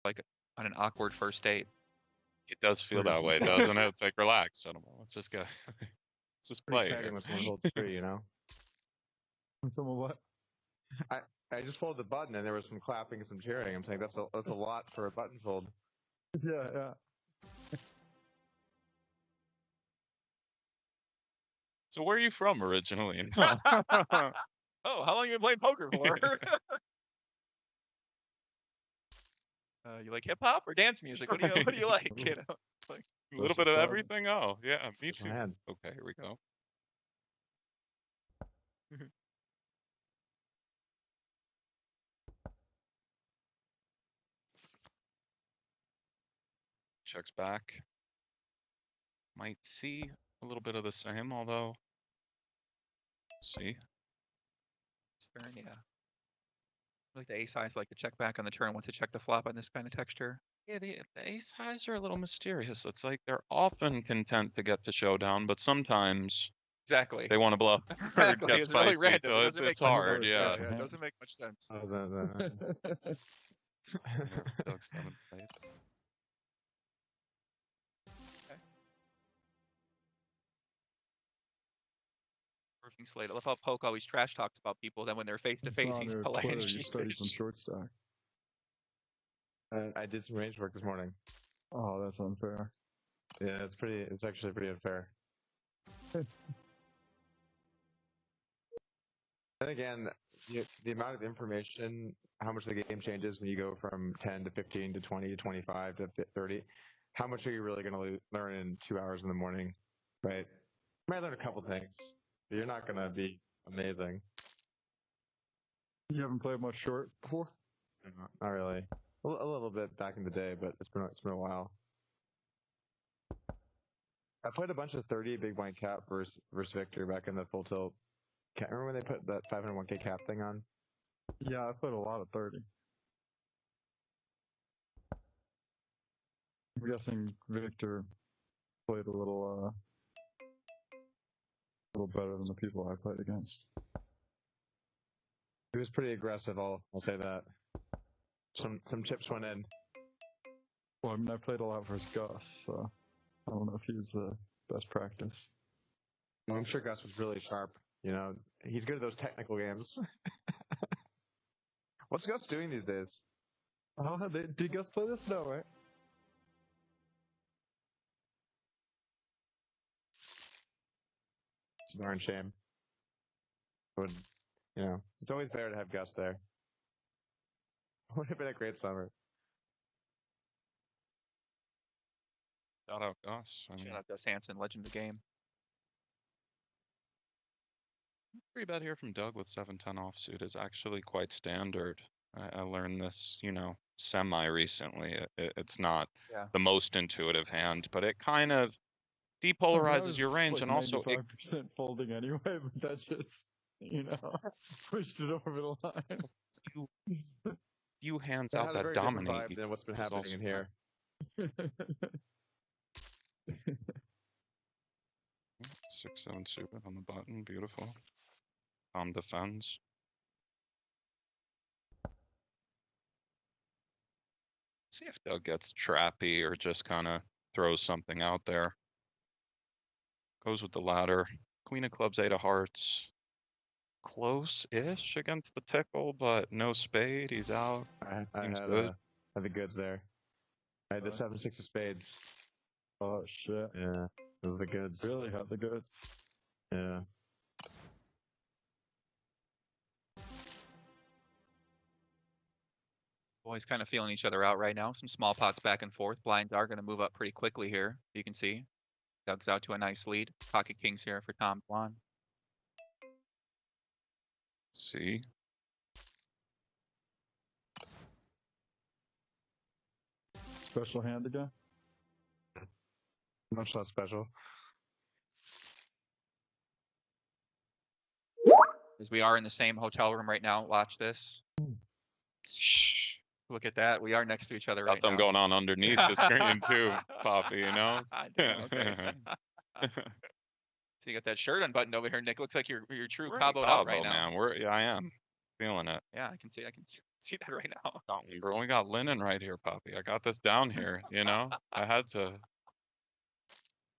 like on an awkward first date. It does feel that way, doesn't it? It's like, relax, gentlemen. Let's just go. Let's just Pretty play exciting here. when someone holds free, you know? Someone what? I just folded the button and there was some clapping and some cheering. I'm saying that's a lot for a button fold. Yeah. So where are you from originally? Oh, how long you been playing poker for? You like hip hop or dance music? What do you like? You know, like A little bit of everything. Oh, yeah, me too. Man. Okay, here we go. Checks back. Might see a little bit of the same, although. See. turn, yeah. Like the ace highs like to check back on the turn once to check the flop on this kind of texture. Yeah, the ace highs are a little mysterious. It's like they're often content to get to showdown, but sometimes Exactly. they want to bluff. Exactly. It's really random. So It doesn't it's make much hard, sense. yeah. It doesn't make much sense. Doug 7 played. Perfect slate. I love how Poke always trash talks about people. Then when they're face to face, he's polite and You studied some sheepish. short stack. I did some range work this morning. Oh, that's unfair. Yeah, it's actually pretty unfair. Then again, the amount of information, how much the game changes when you go from 10 to 15 to 20 to 25 to 30, how much are you really going to learn in 2 hours in the morning, right? You might learn a couple things, but you're not going to be amazing. You haven't played much short before? Not really. A little bit back in the day, but it's been a while. I played a bunch of 30 big blind cap versus Victor back in the full tilt. Can't remember when they put that 501k cap thing on. Yeah, I played a lot of 30. I'm guessing Victor played a little better than the people I played against. He was pretty aggressive. I'll say that. Some chips went in. Well, I mean, I played a lot versus Gus, so I don't know if he's the best practice. Well, I'm sure Gus was really sharp. You know, he's good at those technical games. What's Gus doing these days? Oh, did Gus play this? No, right? It's a darn shame. But, you know, it's always better to have Gus there. Would have been a great summer. Shout out Gus. Shout out Gus Hansen, legend of the game. Free bet here from Doug with 7-10 offsuit is actually quite standard. I learned this, semi recently. It's not the most intuitive hand, but it kind of depolarizes your range, like and also 95% folding anyway, but that's just, pushed it over the line. Few hands out that dominate. Than what's been happening in here. 6-7 suited on the button, beautiful. Tom defends. See if Doug gets trappy or just kind of throws something out there. Goes with the ladder. Queen of clubs, 8 of hearts. Close-ish against the tickle, but no spade. He's out. I Seems had good. the goods there. I had the 7-6 of spades. Oh, shit. Yeah, those are the goods. Really had the goods. Yeah. Boys kind of feeling each other out right now. Some small pots back and forth. Blinds are going to move up pretty quickly here. You can see Doug's out to a nice lead. Pocket kings here for Tom Blonde. See. Special hand again? Much less special. As we are in the same hotel room right now. Watch this. Shh. Look at that. We are next to each other right now. Got them going on underneath the screen too, Poppy, Damn, okay. So you got that shirt unbuttoned over here, Nick. Looks like you're true We're Cabo in out right now. Man. I am feeling it. Yeah, I can see See that right now. Bro, we got linen right here, Poppy. I got this down here, you know? I had to.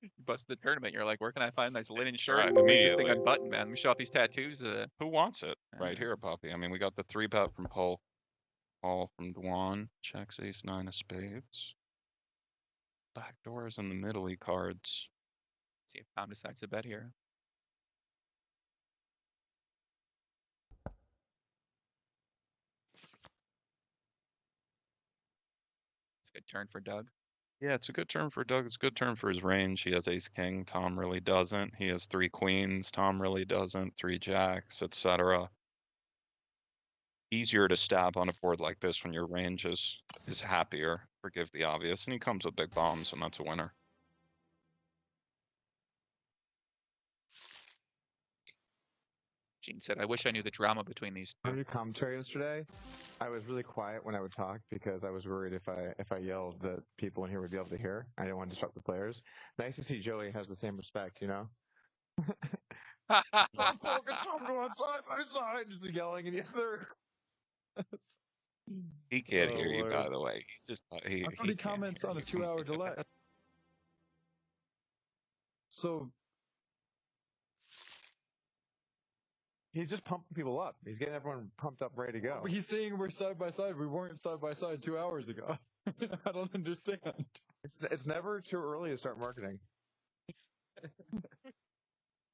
You busted the tournament. You're like, where can I find a nice linen shirt? Right, We can make this thing immediately. unbuttoned, man. Let me show off these tattoos. Who wants it? Right here, Poppy. I mean, we got the 3-bet from Paul. Paul from Dwan. Checks ace 9 of spades. Back doors in the middle cards. See if Tom decides to bet here. It's a good turn for Doug. Yeah, it's a good turn for Doug. It's a good turn for his range. He has ace king. Tom really doesn't. He has 3 queens. Tom really doesn't. 3 jacks, etc. Easier to stab on a board like this when your range is happier. Forgive the obvious. And he comes with big bombs, and that's a winner. Gene said, I wish I knew the drama between these I two. heard commentary yesterday. I was really quiet when I would talk because I was worried if I yelled that people in here would be able to hear. I didn't want to disrupt the players. Nice to see Joey has the same respect, you know? Tom going side by side, just yelling in the other. He can't hear you, by the way. He's just he comments on a 2-hour delay. So he's just pumping people up. He's getting everyone pumped up, ready to go. he's saying we're side by side. We weren't side by side 2 hours ago. I don't understand. It's never too early to start marketing.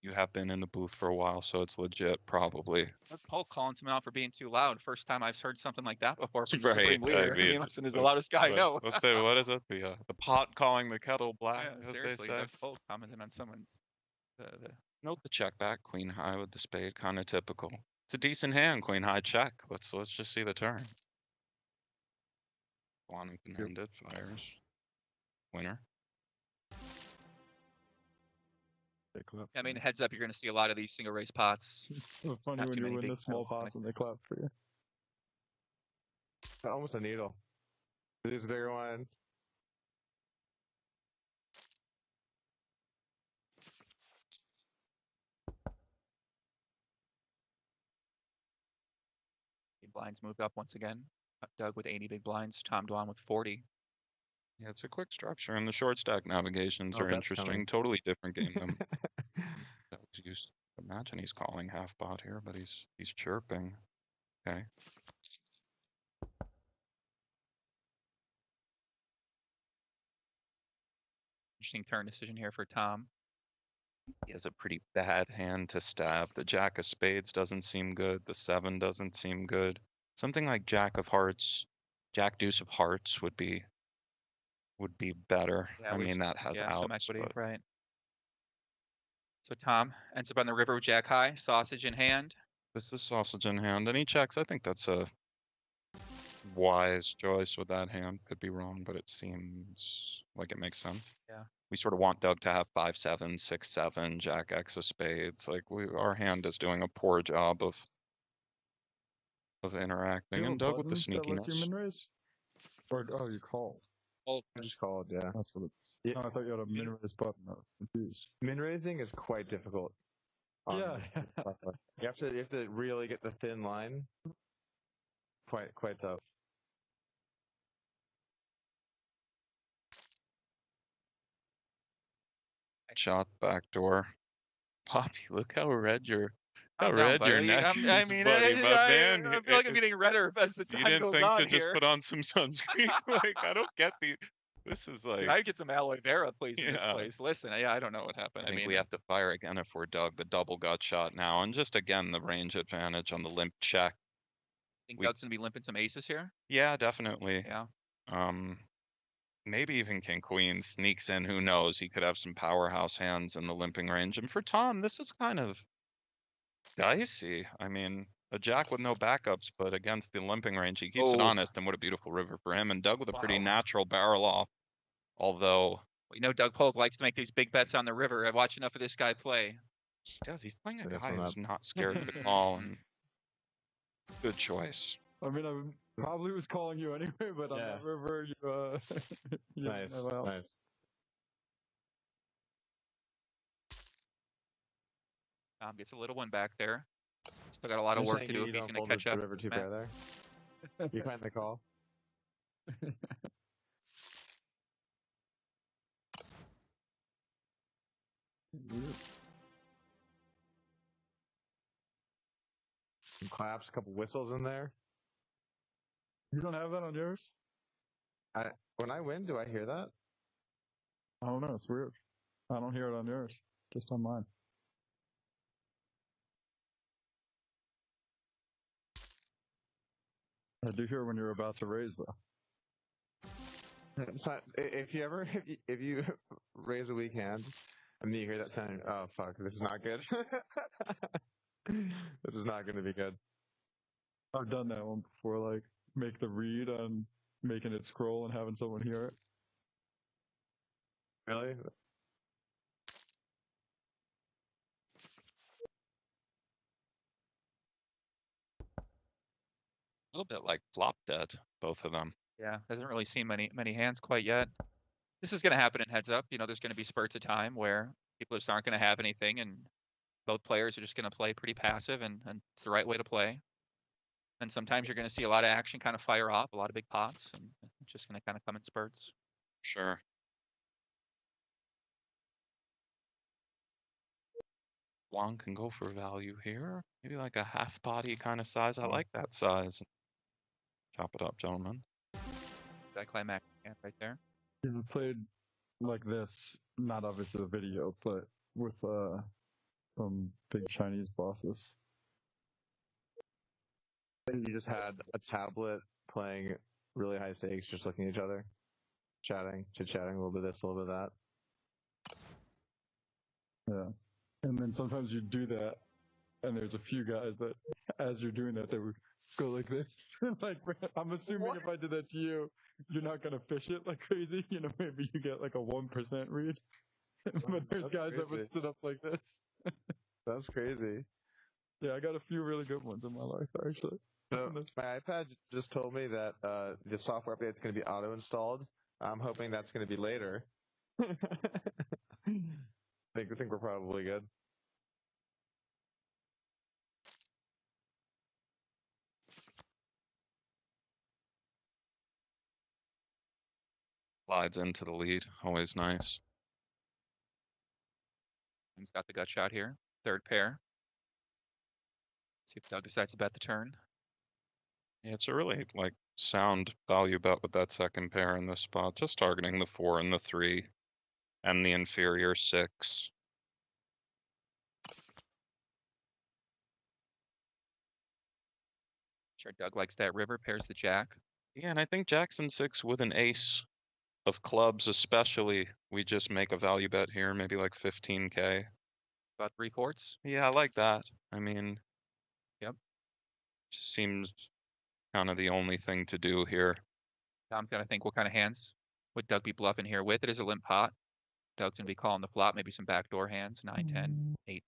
You have been in the booth for a while, so it's legit, probably. Paul calling someone out for being too loud. First time I've heard something like that before from Right, the Supreme Leader. I mean, listen, is the loudest guy I know. Let's say, what is it? The pot calling the kettle black, Yeah, as seriously, they say. Doug Polk commented on someone's. Note the check back, queen high with the spade, kind of typical. It's a decent hand, queen high check. Let's just see the turn. One open-handed, fires. Winner. I mean, heads up, you're going to see a lot of these single race pots. It's so funny Not when too you many win big the small totals. pots and they clap for you. Almost a needle. There's a bigger one. Big blinds moved up once again. Doug with 80 big blinds. Tom Dwan with 40. Yeah, it's a quick structure, and the short stack navigations Oh, are that's interesting. coming. Totally different game than Doug's used. Imagine he's calling half pot here, but he's chirping. Okay. Interesting turn decision here for Tom. He has a pretty bad hand to stab. The jack of spades doesn't seem good. The 7 doesn't seem good. Something like jack of hearts, jack deuce of hearts would be better. Yeah, I mean, that has outs, some equity, but right? So Tom ends up on the river with jack high, sausage in hand. this is sausage in hand, and he checks. I think that's a wise choice with that hand. Could be wrong, but it seems like it makes sense. Yeah. We sort of want Doug to have 5-7, 6-7, jack X of spades. Like our hand is doing a poor job of interacting. And Doug with the sneakiness. Or you called. Oh, I just called, yeah. That's what it's. Yeah. No, I thought you had a min raise button. I was confused. Min raising is quite difficult. Yeah. You have to really get the thin line. Quite tough. Shot backdoor. Poppy, look how red your your neck is, I mean, buddy. Man, I feel like I'm getting redder as the you time didn't goes think on to just here. put on some sunscreen? Like, I don't get this is like. I get some aloe vera, please, in this place. Listen, I don't know what happened. I think we have to fire again if we're Doug. The double gut shot now, and just again the range advantage on the limp check. Think Doug's gonna be limping some aces here? Yeah, definitely. Yeah. Maybe even king queen sneaks in. Who knows? He could have some powerhouse hands in the limping range. And for Tom, this is kind of dicey. I mean, a jack with no backups, but against the limping range, he keeps it honest. And what a beautiful river for him. And Doug with a pretty natural barrel off. Although, Doug Polk likes to make these big bets on the river. I've watched enough of this guy play. He does. He's playing a guy who's not scared to call. And good choice. I mean, I probably was calling you anyway, but on that river, you nice. Tom gets a little one back there. Still got a lot of work to do if he's going to catch up. River too far there. You find the call. Some claps, a couple whistles in there. You don't have that on yours? When I win, do I hear that? I don't know. It's weird. I don't hear it on yours. Just on mine. I do hear when you're about to raise, though. It's not, if you raise a weak hand, and then you hear that sound, oh fuck, this is not good. This is not going to be good. I've done that one before, like make the read on making it scroll and having someone hear it. Really? A little bit like flop dead, both of them. Yeah, hasn't really seen many hands quite yet. This is going to happen in heads up. You know, there's going to be spurts of time where people just aren't going to have anything, and both players are just going to play pretty passive, and it's the right way to play. And sometimes you're going to see a lot of action kind of fire off, a lot of big pots, and it's just going to kind of come in spurts. Sure. Long can go for value here. Maybe like a half body kind of size. I like that size. Chop it up, gentlemen. That climax right there. You ever played like this? Not obviously the video, but with some big Chinese bosses. You just had a tablet playing really high stakes, just looking at each other, chatting, chit-chatting, a little bit of this, a little bit of that. Yeah. And then sometimes you do that, and there's a few guys that, as you're doing that, they would go like this. Like, I'm assuming if I did that to you, you're not going to fish it like crazy. You know, maybe you get like a 1% read. But there's guys that would sit up like this. That's crazy. Yeah, I got a few really good ones in my life, actually. So my iPad just told me that the software update is going to be auto-installed. I'm hoping that's going to be later. I think we're probably good. Slides into the lead. Always nice. He's got the gut shot here. Third pair. See if Doug decides to bet the turn. Yeah, it's a really like sound value bet with that second pair in this spot. Just targeting the 4 and the 3 and the inferior 6. Sure, Doug likes that river, pairs the jack. Yeah, and I think Jackson 6 with an ace of clubs especially, we just make a value bet here, maybe like 15K. About 3 quarts. Yeah, I like that. I mean, yep. Just seems kind of the only thing to do here. Tom's got to think what kind of hands would Doug be bluffing here with. It is a limp pot. Doug's going to be calling the flop, maybe some backdoor hands, 9-10, 8-10.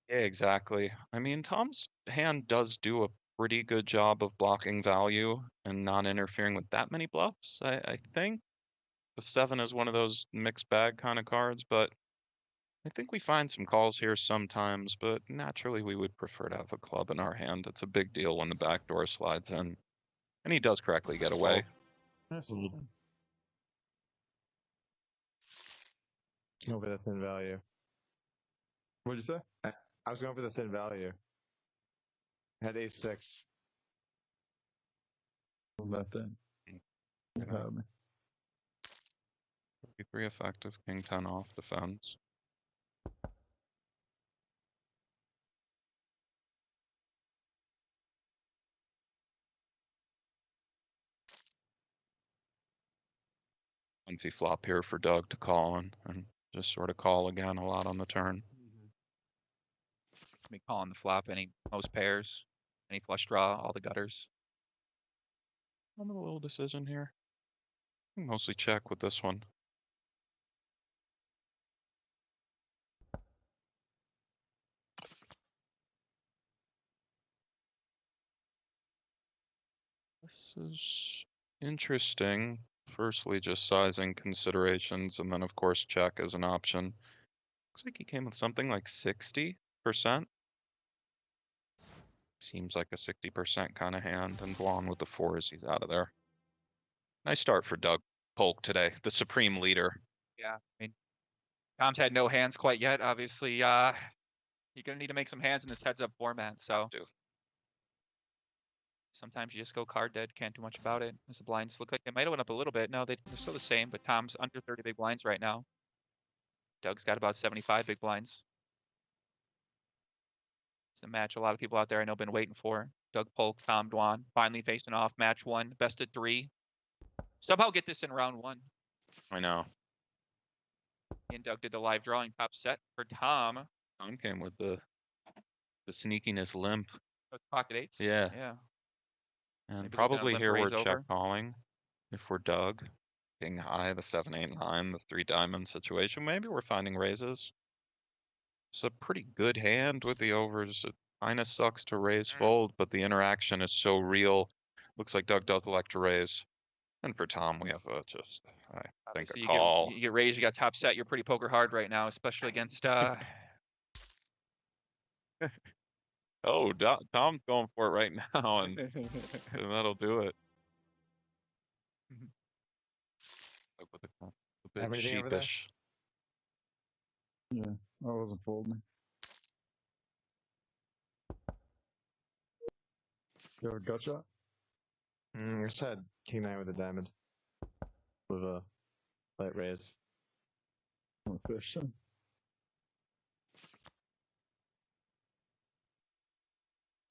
Yeah, exactly. I mean, Tom's hand does do a pretty good job of blocking value and not interfering with that many bluffs. I think the 7 is one of those mixed bag kind of cards, but I think we find some calls here sometimes, but naturally we would prefer to have a club in our hand. It's a big deal when the backdoor slides in. And he does correctly get away. Absolutely. Going for the thin value. What'd you say? I was going for the thin value. I had ace-6. That then. Yeah. 53 effective, king 10 off defense. Comfy flop here for Doug to call and just sort of call again a lot on the turn. Me calling the flop, most pairs, any flush draw, all the gutters. I'm in a little decision here. Mostly check with this one. This is interesting. Firstly, just sizing considerations, and then of course check as an option. Looks like he came with something like 60%. seems like a 60% kind of hand, and Blonde with the 4s, he's out of there. Nice start for Doug Polk today, the supreme leader. Yeah, I mean, Tom's had no hands quite yet. Obviously, you're gonna need to make some hands in this heads-up format. So sometimes you just go card dead. Can't do much about it. As the blinds look like they might have went up a little bit. No, they're still the same. But Tom's under 30 big blinds right now. Doug's got about 75 big blinds. It's a match a lot of people out there I know been waiting for. Doug Polk, Tom Dwan, finally facing off. Match 1, best of 3. Somehow get this in round 1. I know. And Doug did the live drawing top set for Tom. Tom came with the sneakiness limp. With pocket 8s. Yeah. Yeah. And Maybe probably limp here we're raise check over. calling. If we're Doug, king high, the 7, 8, 9, the 3 diamond situation, maybe we're finding raises. It's a pretty good hand with the overs. It kind of sucks to raise fold, but the interaction is so real. Looks like Doug does elect to raise. And for Tom, we have I think Obviously, a call. you get raised, you got top set, you're pretty poker hard right now, especially against Oh, Tom's going for it right now, and that'll do it. A bit Everything over there? sheepish. Yeah, I wasn't folding. You have a gut shot? I just had king 9 with a diamond. With a light raise. I'm a fish. Then.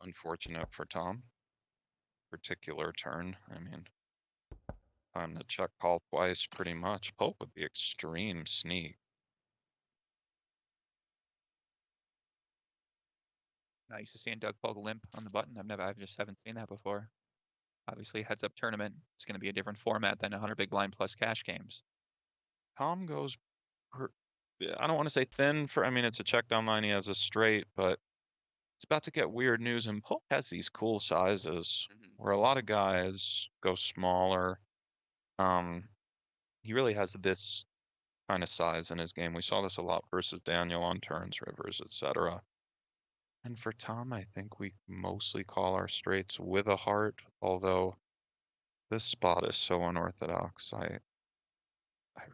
Unfortunate for Tom. Particular turn. I mean, time to check call twice pretty much. Pope with the extreme sneak. Not used to seeing Doug Polk limp on the button. I just haven't seen that before. Obviously, heads up tournament. It's going to be a different format than 100 big blind plus cash games. Tom goes, I don't want to say thin for, I mean, it's a check down line. He has a straight, but it's about to get weird news. And Polk has these cool sizes where a lot of guys go smaller. He really has this kind of size in his game. We saw this a lot versus Daniel on turns, rivers, etc. And for Tom, I think we mostly call our straights with a heart, although this spot is so unorthodox. I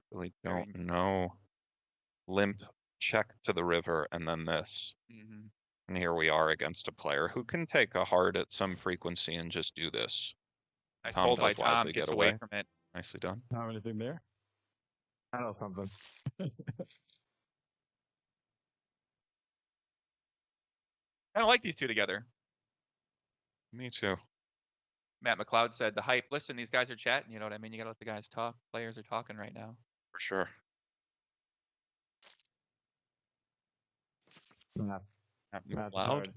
really don't know. Limp, check to the river, and then this. And here we are against a player who can take a heart at some frequency and just do this. Nice Tom fold by does Tom, widely gets get away away. from it. Nicely done. Have anything there? I know something. I don't like these two together. Me too. Matt McLeod said the hype. Listen, these guys are chatting. You know what I mean? You got to let the guys talk. Players are talking right now. For sure. Matt McLeod. hard.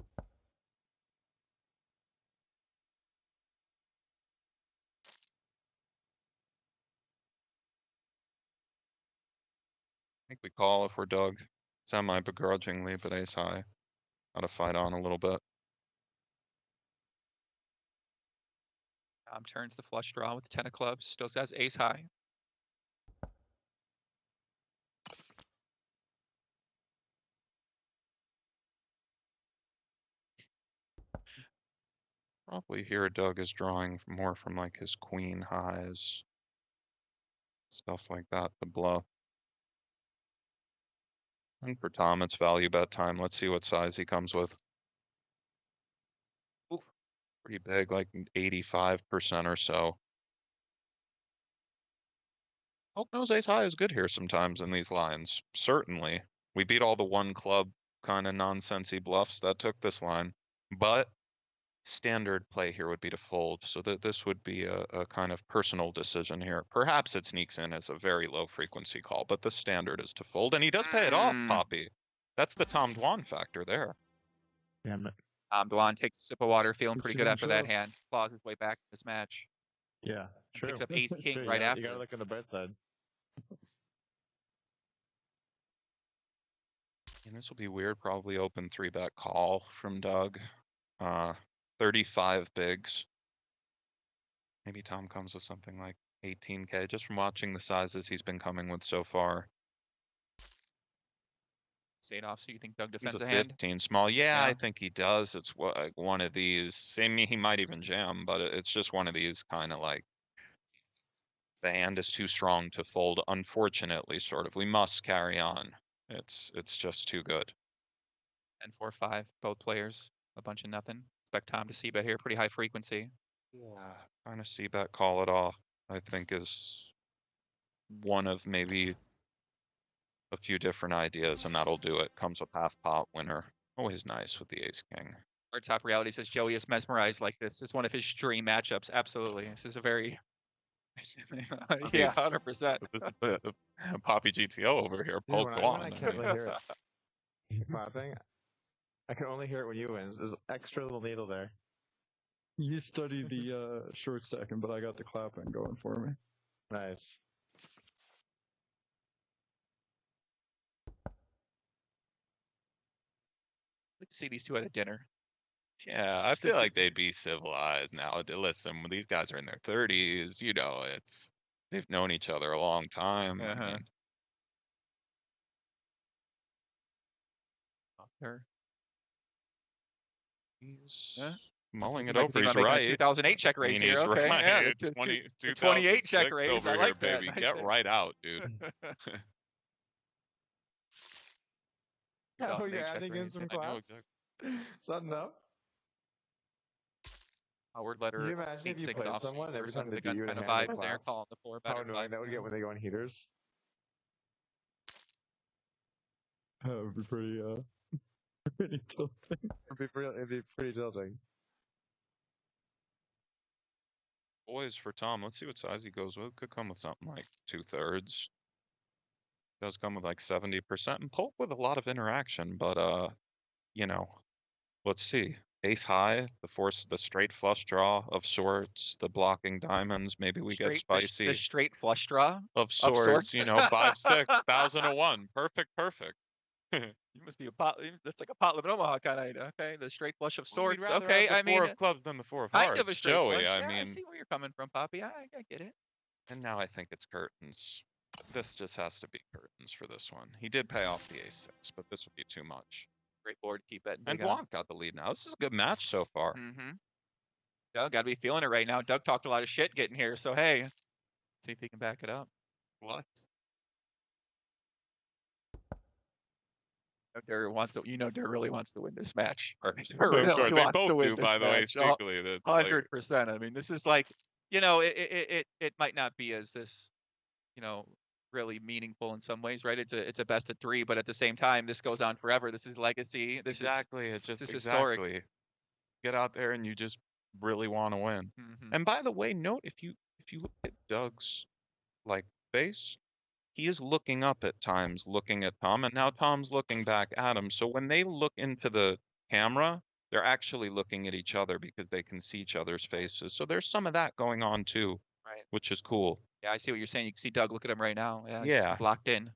I think we call if we're Doug. Semi-begrudgingly, but ace high. Gotta fight on a little bit. Tom turns the flush draw with 10 of clubs. Still says ace high. Probably here Doug is drawing more from like his queen highs. Stuff like that to bluff. And for Tom, it's value bet time. Let's see what size he comes with. Oof. Pretty big, like 85% or so. Hope knows ace high is good here sometimes in these lines. Certainly. We beat all the one club kind of nonsensy bluffs that took this line. But standard play here would be to fold. So that this would be a kind of personal decision here. Perhaps it sneaks in as a very low frequency call, but the standard is to fold. And he does pay it off, Poppy. That's the Tom Dwan factor there. Damn it. Tom Dwan takes a sip of water, feeling pretty good after that Shove. hand. Claws his way back to this match. Yeah, true. Picks up ace king True, right you after. gotta look on the bright side. And this will be weird, probably open 3-bet call from Doug. 35 bigs. Maybe Tom comes with something like 18K, just from watching the sizes he's been coming with so far. 8 off, so you think Doug He's defends a a hand? 15 small. Yeah, Yeah. I think he does. It's like one of these. Same, he might even jam, but it's just one of these kind of like the hand is too strong to fold. Unfortunately, sort of. We must carry on. It's just too good. And 4-5, both players, a bunch of nothing. Expect Tom to see bet here, pretty high frequency. Yeah, trying to see bet call it off. I think is one of maybe a few different ideas, and that'll do it. Comes with half pot winner. Always nice with the ace king. Our top reality says Joey is mesmerized like this. This is one of his dream matchups. Absolutely. This is a very yeah, 100%. This is a bit of Poppy GTO over here. Yeah, Poke when I win, I on. can't really hear it. Clapping. I can only hear it when you win. There's an extra little needle there. You study the short stacking, but I got the clapping going for me. Nice. Like to see these two at a dinner. Yeah, I feel like they'd be civilized now. Listen, when these guys are in their 30s, you know, they've known each other a long time. I mean, Sure. he's Yeah. mulling it Like over. he's He's making a right. 2008 check I raise mean, here. he's Okay, right. yeah, It's 28 check 2006 raise. over I here, like that. baby. Nice Get hit. right out, dude. Oh, 2008 you're check adding in raise. some I know claps? exactly. Something up? Howard Can you letter imagine if you 8-6 played off someone or every time something. they The beat you in kind a of hand with vibes there, claps? calling the floor How better. annoying that would get when they go on heaters. That would be pretty pretty tilting. It'd be pretty tilting. Boys for Tom. Let's see what size he goes with. Could come with something like 2/3. Does come with like 70% and Pope with a lot of interaction, but you know, let's see. Ace high, the straight flush draw of sorts, the blocking diamonds. Maybe we get spicy. The straight flush draw of sorts. You know, 5-6, 1,001. Perfect. You must be a pot. That's like a pot living Omaha kind of idea. Okay, the straight flush of Well, we'd sorts. rather Okay, have the I mean, four of clubs than the four of kind hearts. of a straight Joey, flush. I Yeah, I mean, see where you're coming from, Poppy. I get it. and now I think it's curtains. This just has to be curtains for this one. He did pay off the ace 6, but this would be too much. Great board. Keep betting. And Blanc got the lead now. This is a good match so far. Mm-hmm. Doug got to be feeling it right now. Doug talked a lot of shit getting here, so hey, see if he can back it up. What? Durr wants to, Durr really wants to win this match. Or Of course, they both do, by the way, secretly. 100%. I mean, this is like, it might not be as this, really meaningful in some ways, right? It's a best of 3, but at the same time, this goes on forever. This is legacy. This is historic. Get out there and you just really want to win. Mm-hmm. And by the way, note if you look at Doug's like face, he is looking up at times, looking at Tom, and now Tom's looking back at him. So when they look into the camera, they're actually looking at each other because they can see each other's faces. So there's some of that going on too, right? Which is cool. Yeah, I see what you're saying. You can see Doug look at him right now. Yeah, Yeah. he's locked in.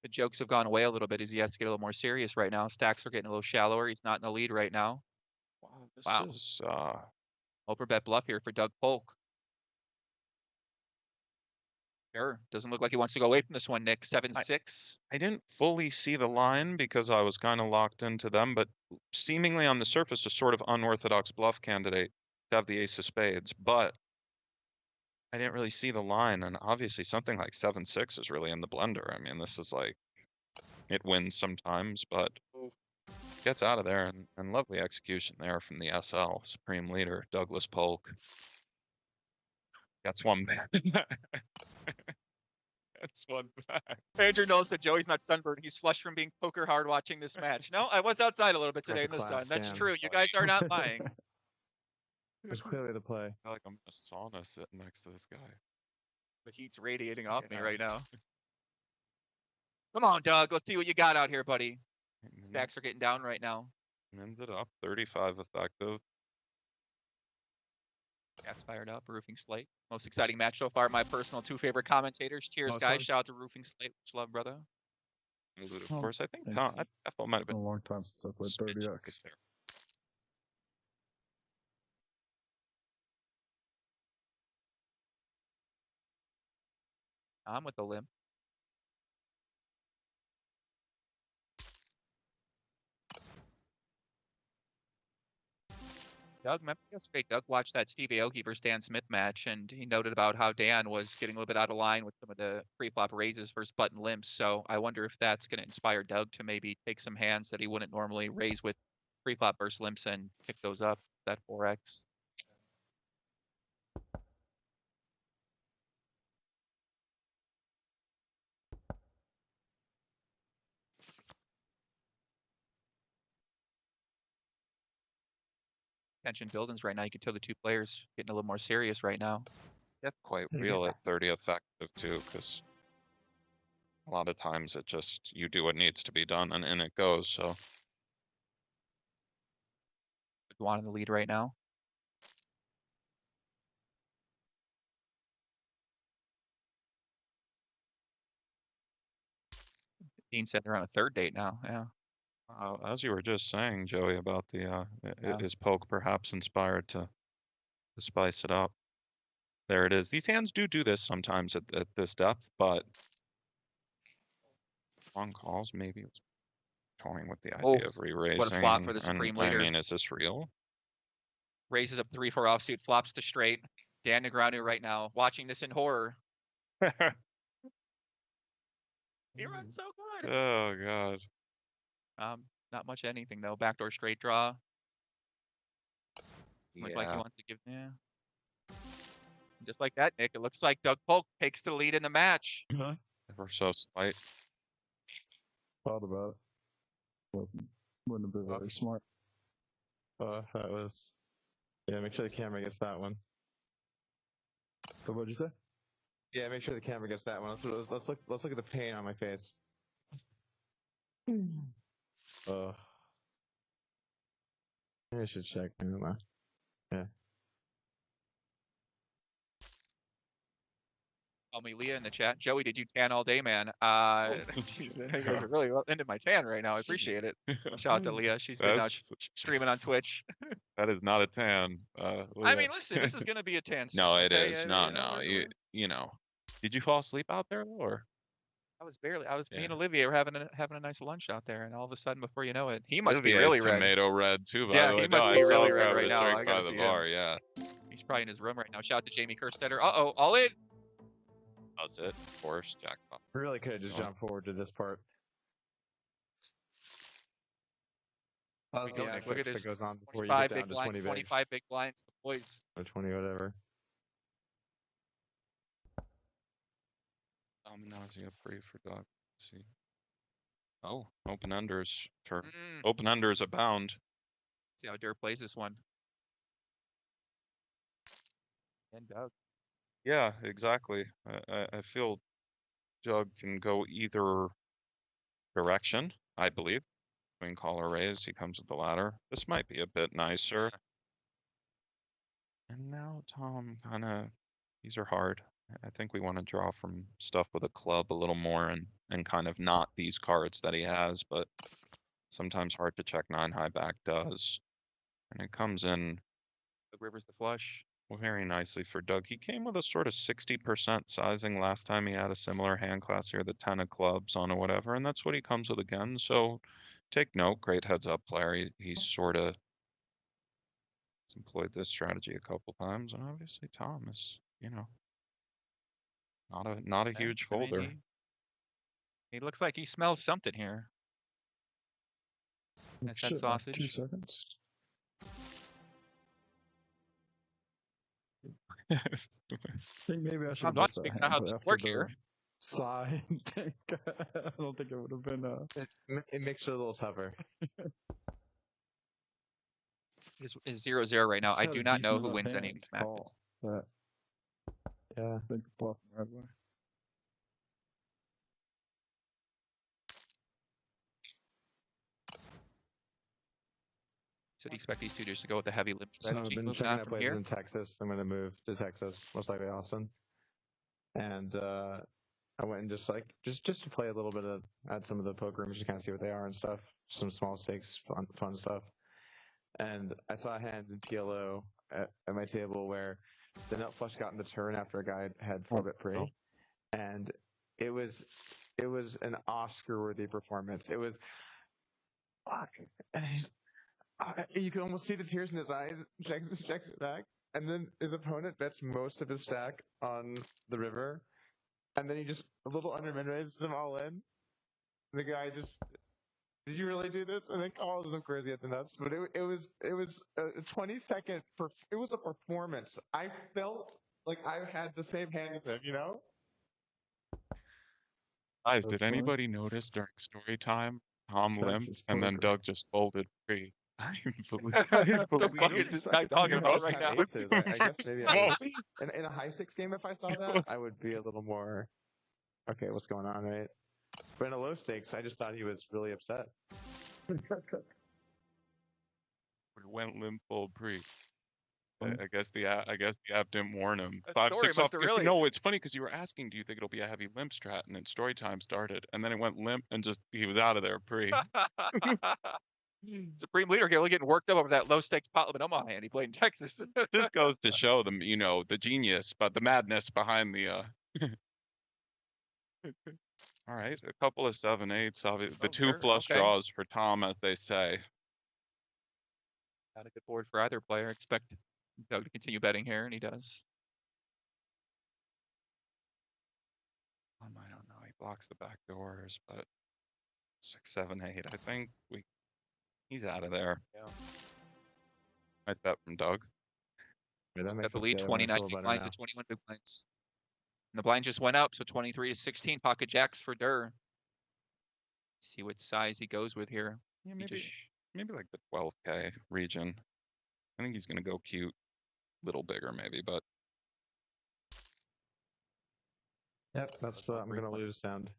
The jokes have gone away a little bit as he has to get a little more serious right now. Stacks are getting a little shallower. He's not in the lead right now. Wow, this is Oprah bet bluff here for Doug Polk. Sure. Doesn't look like he wants to go away from this one, Nick. 7-6. I didn't fully see the line because I was kind of locked into them, but seemingly on the surface, a sort of unorthodox bluff candidate to have the ace of spades. But I didn't really see the line, and obviously something like 7-6 is really in the blender. I mean, this is like it wins sometimes, but gets out of there, and lovely execution there from the SL Supreme Leader Douglas Polk. That's one back. That's one back. Andrew Knowles said Joey's not sunburned. He's flushed from being poker hard watching this match. No, I was outside a little bit today in the sun. That's true. You guys are not lying. There's clearly the play. I feel like I'm in a sauna sitting next to this guy. The heat's radiating off me right now. Come on, Doug. Let's see what you got out here, buddy. Stacks are getting down right now. Ended up 35 effective. Cat's fired up. Roofing Slate. Most exciting match so far. My personal 2 favorite commentators. Cheers, guys. Shout out to Roofing Slate. Much love, brother. Of course, I think Tom. I thought might have It's been been a long time since I played 30x. I'm with the limp. Doug, remember yesterday, Doug watched that Steve Aoki versus Dan Smith match, and he noted about how Dan was getting a little bit out of line with some of the pre-flop raises versus button limps. So I wonder if that's going to inspire Doug to maybe take some hands that he wouldn't normally raise with pre-flop versus limps and pick those up, that 4x. Tension buildings right now. You can tell the two players getting a little more serious right now. That's quite real at 30 effective too, because a lot of times it just, you do what needs to be done and in it goes, so. Juan in the lead right now. Dean said they're on a third date now. Yeah. As you were just saying, Joey, about the, is poke perhaps inspired to spice it up? There it is. These hands do this sometimes at this depth, but long calls maybe was toying with the idea of re-raising. What a flop for the Supreme Leader. I mean, is this real? Raises up 3-4 offsuit, flops to straight. Dan Negreanu right now watching this in horror. He runs so good. Oh god. Not much anything though. Backdoor straight draw. Look like he wants to give. Yeah. Just like that, Nick. It looks like Doug Polk takes the lead in the match. Ever so slight. Thought about it. Wouldn't have been very smart. That was. Yeah, make sure the camera gets that one. So what'd you say? Yeah, make sure the camera gets that one. Let's look at the pain on my face. I should check. I don't know. Yeah. Call me Leah in the chat. Joey, did you tan all day, man? Geez, you guys are really well into my tan right now. I appreciate it. Shout out to Leah. She's been streaming on Twitch. That is not a tan. I mean, listen, this is gonna be a tan. No, it is. No. You know. Did you fall asleep out there, or? Me and Olivier were having a nice lunch out there, and all of a sudden, before you know it, he must be Olivier really red. Tomato red too, by the way. He must be really red right now. I gotta see bar, yeah. He's probably in his room right now. Shout out to Jamie Kerstetter. All in. That's it. Of course, jackpot. We really could have just jumped forward to this part. We go, Nick. Look at this. Goes on before 25 you get big down to blinds, 20 25 big blinds. The boys. Or 20, whatever. Nausea free for Doug. Let's see. Oh, open enders for open enders abound. See how Dur plays this one. And Doug. Yeah, exactly. I feel Doug can go either direction, I believe. Queen call or raise, he comes with the ladder. This might be a bit nicer. And now Tom these are hard. I think we want to draw from stuff with a club a little more and kind of not these cards that he has, but sometimes hard to check 9 high back does. And it comes in. The river's the flush. Well, very nicely for Doug. He came with a sort of 60% sizing last time he had a similar hand class here, the 10 of clubs on or whatever, and that's what he comes with again. So take note, great heads up player. He's sort of employed this strategy a couple times, and obviously Tom is, not a huge folder. He looks like he smells something here. That's that sausage. 2 seconds. I think maybe I should. I'm not speaking out how this work here. Sigh. I don't think it would have been. It makes it a little tougher. It's 0-0 right now. I do not know who wins any of these matches. Yeah, I think bluff right away. So do you expect these two just to go with the heavy limp strategy? So I've been checking out places in Texas. I'm going to move to Texas, most likely Austin. And I went and just to play a little bit at some of the poker rooms to kind of see what they are and stuff. Some small stakes, fun stuff. And I saw a hand in PLO at my table where the nut flush got in the turn after a guy had 4-bet pre. And it was an Oscar-worthy performance. It was, fuck. You can almost see the tears in his eyes. Checks it back, and then his opponent bets most of his stack on the river, and then he just a little undermid-raises them all in. The guy just, did you really do this? And then calls him crazy at the nuts. But it was a 20-second. It was a performance. I felt like I had the same hand as him. You know. Guys, That's did funny. anybody notice during story time Tom That's limped just and then poker. Doug just folded free? I believe. What the fuck is this guy talking about right now? I guess maybe I was in a high stakes game. If I saw that, I would be a little more. Okay, what's going on, right? But in a low stakes, I just thought he was really upset. Went limp fold pre. Funny. I guess the app didn't warn him. That 5-6 story off. must have really. No, it's funny because you were asking, do you think it'll be a heavy limp strat? And then story time started, and then it went limp, and just he was out of there pre. Supreme leader here, getting worked up over that low stakes pot limit Omaha hand he played in Texas. Just goes to show them, the genius, but the madness behind the. All right, a couple of 7-8s. The two sure, flush okay. draws for Tom, as they say. Not a good board for either player. Expect Doug to continue betting here, and he does. I don't know. He blocks the back doors, but 6, 7, 8. I think he's out of there. Yeah. I'd bet from Doug. Yeah, that At makes the me lead, feel 29 better big blinds now. to 21 big blinds. And the blind just went up, so 23 to 16. Pocket jacks for Durr. See what size he goes with here. Yeah, He maybe like the 12K region. I think he's gonna go cute, little bigger maybe, but Yep, that's I'm gonna lose sound.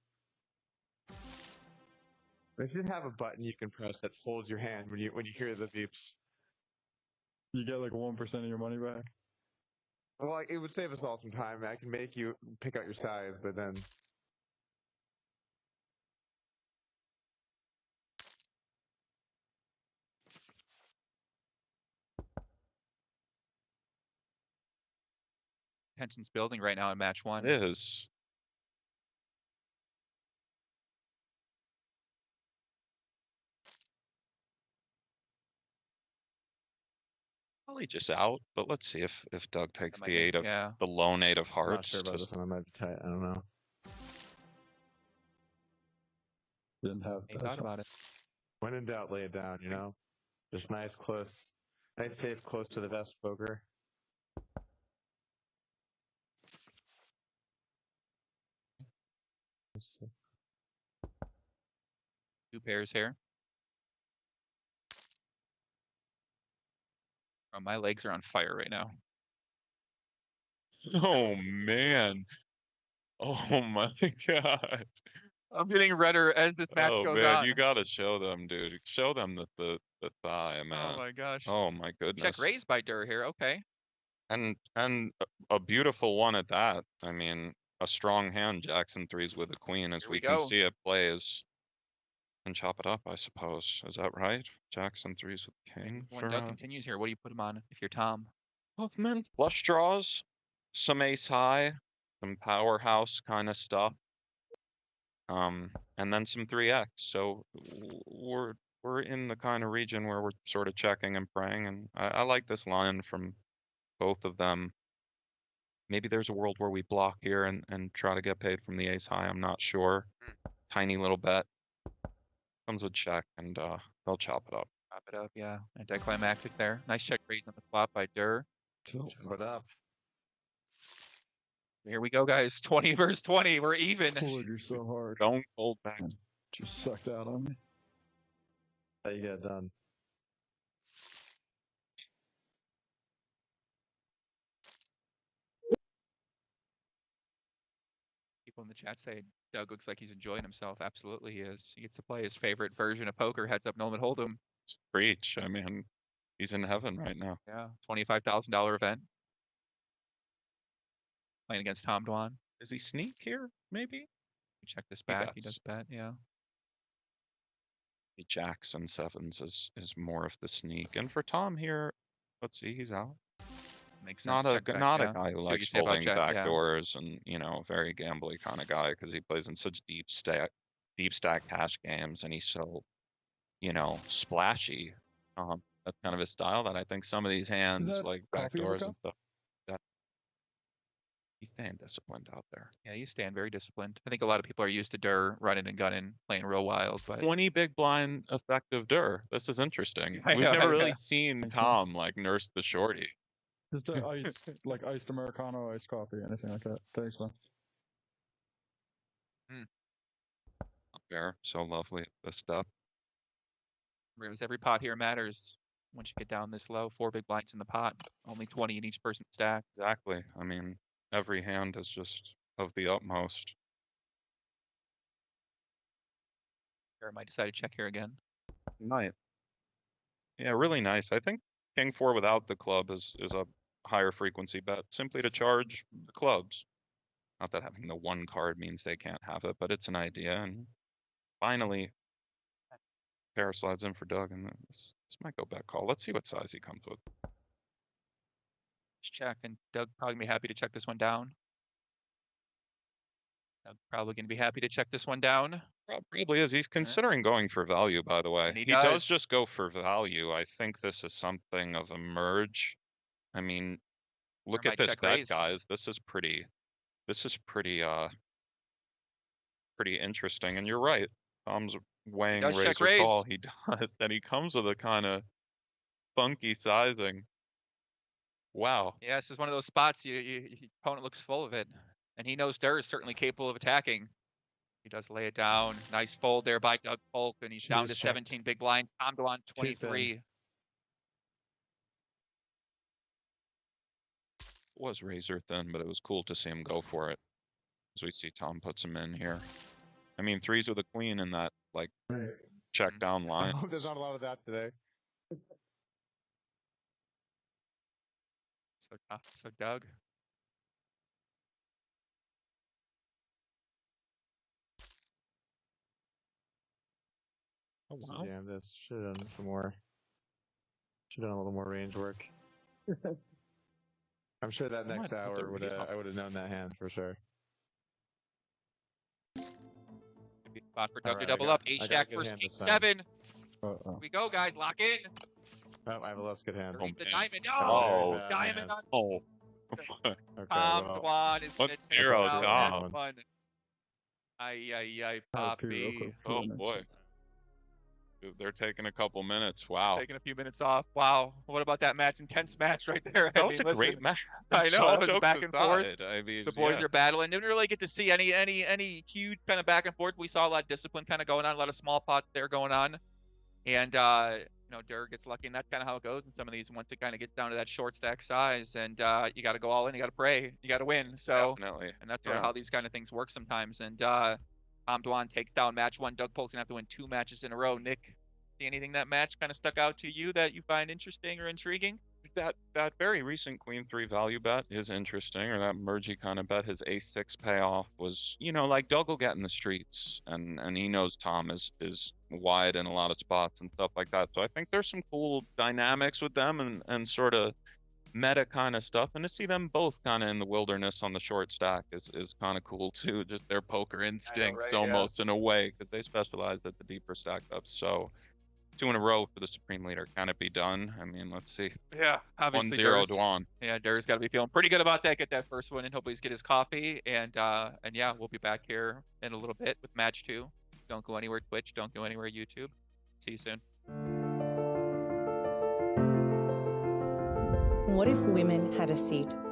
They should have a button you can press that holds your hand when you hear the beeps. You get like 1% of your money back. Well, like, it would save us all some time. I can make you pick out your size, but then. tension's building right now in match one. it is. Probably just out, but let's see if Doug takes Am I the gonna- 8 of yeah. the lone 8 of I'm hearts. not sure about Just this one. I might be tight. I don't know. Didn't have He that. thought about it. When in doubt, lay it down. You know, just nice, close, nice, safe, close to the vest poker. Two pairs here. Oh, my legs are on fire right now. oh man. Oh my god. I'm getting redder as this match Oh goes man, on. you gotta show them, dude. Show them the thigh, man. Oh my gosh. Oh my goodness. Check raised by Durr here. Okay. And a beautiful one at that. I mean, a strong hand, Jackson threes with a queen, as Here we we can go. see it plays. And chop it up, I suppose. Is that right? Jackson threes with king. When Doug continues here, what do you put him on if you're Tom? Both men flush draws, some ace high, some powerhouse kind of stuff. And then some 3x. So we're in the kind of region where we're sort of checking and praying, and I like this line from both of them. Maybe there's a world where we block here and try to get paid from the ace high. I'm not sure. Tiny little bet. Comes with check, and they'll chop it up. Chop it up, yeah. Anticlimactic there. Nice check raise on the flop by Durr. Chop it up. Here we go, guys. 20 versus 20. We're even. Pulled you so hard. Don't hold back. Just sucked out on me. How you get it done? People in the chat say Doug looks like he's enjoying himself. Absolutely, he is. He gets to play his favorite version of poker. Heads up, Nolan Hold'em. Preach. I mean, he's in heaven right now. Yeah, $25,000 event. Playing against Tom Dwan. Does he sneak here? Maybe. Check this back. He bets. does bet. Yeah. The jacks and sevens is more of the sneak. And for Tom here, let's see, he's out. Makes sense. Not a Check back, not yeah. a guy who See what you likes say about folding Jack, back yeah. doors and very gambly kind of guy because he plays in such deep stack cash games and he's so splashy. That's kind of his style. That I think some of these hands, that like coffee backdoors overcup? and stuff, that he's staying disciplined out there. Yeah, you stand very disciplined. I think a lot of people are used to Dur running and gunning, playing real wild, but 20 big blind effective Dur. This is interesting. I We've know, never yeah. really seen Tom like nurse the shorty. Just like iced Americano, iced coffee, anything like that. Thanks, man. Fair, so lovely. This stuff. Remember, every pot here matters once you get down this low. 4 big blinds in the pot, only 20 in each person's stack. Exactly. I mean, every hand is just of the utmost. Or might decide to check here again. Might. Yeah, really nice. I think King 4 without the club is a higher frequency bet, simply to charge the clubs. Not that having the one card means they can't have it, but it's an idea. And finally, pair slides in for Doug, and this might go bet call. Let's see what size he comes with. Just check, and Doug probably gonna be happy to check this one down. Doug probably gonna be happy to check this one down. Probably is. He's considering going for value, by the way. And he does does. just go for value. I think this is something of a merge. I mean, look at this bet, guys. This is pretty interesting. And you're right. Tom's weighing raise or call. He does. And he comes with a kind of funky sizing. Wow. Yeah, this is one of those spots your opponent looks full of it. And he knows Dur is certainly capable of attacking. He does lay it down. Nice fold there by Doug Polk, and he's down to 17 big blind. Tom Dwan 23. Was razor thin, but it was cool to see him go for it. As we see Tom puts him in here. I mean, 3s with a queen in that, like, check down line. I hope there's not a lot of that today. So Doug. Oh, wow. Jam this. Should have done some more. Should have done a little more range work. I'm sure that next hour I would have known that hand for sure. Maybe a spot for Doug to double up. Ace Jack versus King 7. Here we go, guys. Lock in. Oh, I have a less good hand. The diamond. Oh, diamond on. Oh. Okay, Tom Dwan is going to take out Tom. one. Ay, Poppy. Oh, boy. They're taking a couple minutes. Wow. Taking a few minutes off. Wow. What about that match? Intense match right there. That was a great match. I know. It was back and forth. I mean, the boys are battling. Didn't really get to see any huge kind of back and forth. We saw a lot of discipline kind of going on, a lot of small pots there going on. And, Dur gets lucky, and that's kind of how it goes in some of these. Once it kind of gets down to that short stack size, and you got to go all in, you got to pray, you got to win. So, definitely. And that's sort of how these kind of things work sometimes. And Tom Dwan takes down match 1. Doug Polk's gonna have to win 2 matches in a row. Nick, see anything that match kind of stuck out to you that you find interesting or intriguing? That very recent Queen 3 value bet is interesting, or that mergey kind of bet. His Ace 6 payoff was, like Doug will get in the streets, and he knows Tom is wide in a lot of spots and stuff like that. So I think there's some cool dynamics with them and sort of meta kind of stuff. And to see them both kind of in the wilderness on the short stack is kind of cool too. Just their poker instincts almost in a way, because they specialize at the deeper stack ups. So 2 in a row for the Supreme Leader. Can it be done? I mean, let's see. Yeah, obviously. 1-0 Dwan. Yeah, Dur's got to be feeling pretty good about that. Get that first one, and hopefully he's get his coffee. And yeah, we'll be back here in a little bit with match 2. Don't go anywhere, Twitch. Don't go anywhere, YouTube. See you soon. What if women had a seat